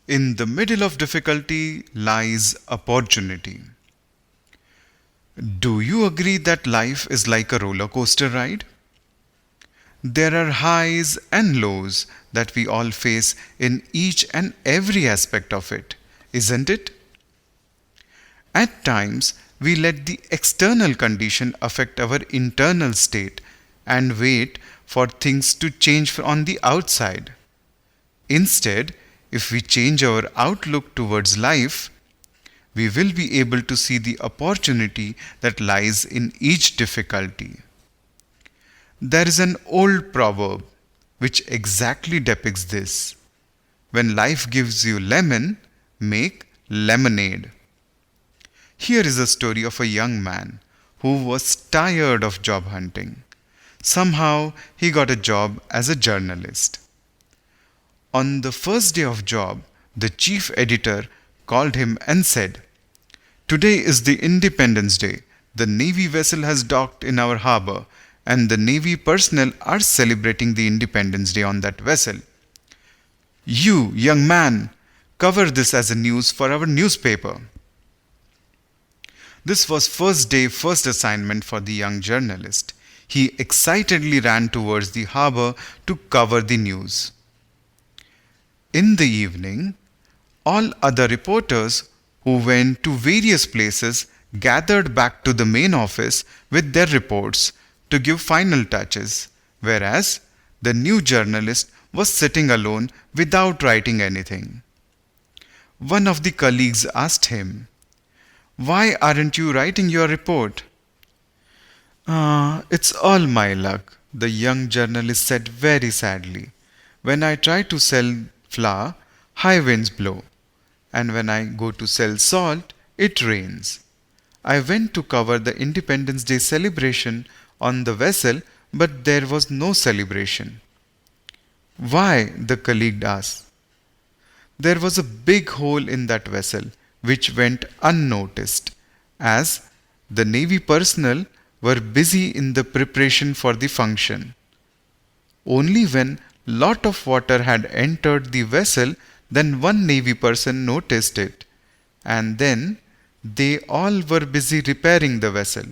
In the middle of difficulty lies opportunity. Do you agree that life is like a roller coaster ride? There are highs and lows that we all face in each and every aspect of it, isn't it? At times, we let the external condition affect our internal state and wait for things to change on the outside. Instead, if we change our outlook towards life, we will be able to see the opportunity that lies in each difficulty. There is an old proverb which exactly depicts this. When life gives you lemon, make lemonade. Here is a story of a young man who was tired of job hunting. Somehow he got a job as a journalist. On the first day of job, the chief editor called him and said, "Today is the Independence Day. The Navy vessel has docked in our harbor, and the Navy personnel are celebrating the Independence Day on that vessel. You, young man, cover this as a news for our newspaper." This was first day, first assignment for the young journalist. He excitedly ran towards the harbor to cover the news. In the evening, all other reporters who went to various places gathered back to the main office with their reports to give final touches, whereas the new journalist was sitting alone without writing anything. One of the colleagues asked him, "Why aren't you writing your report?" It's all my luck," the young journalist said very sadly. "When I try to sell flour, high winds blow, and when I go to sell salt, it rains. I went to cover the Independence Day celebration on the vessel, but there was no celebration." "Why?" the colleague asked. "There was a big hole in that vessel which went unnoticed, as the Navy personnel were busy in the preparation for the function. Only when lot of water had entered the vessel, then one Navy person noticed it, and then they all were busy repairing the vessel.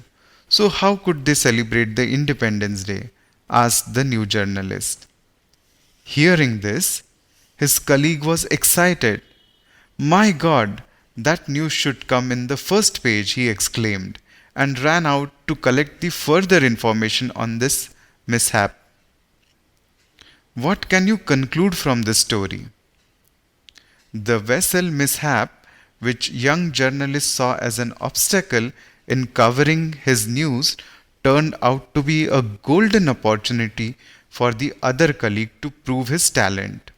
So how could they celebrate the Independence Day?" asked the new journalist. Hearing this, his colleague was excited. "My God, that news should come in the first page," he exclaimed, and ran out to collect the further information on this mishap. What can you conclude from this story? The vessel mishap, which young journalist saw as an obstacle in covering his news, turned out to be a golden opportunity for the other colleague to prove his talent.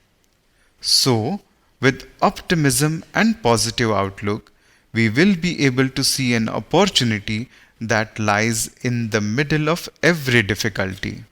So, with optimism and positive outlook, we will be able to see an opportunity that lies in the middle of every difficulty.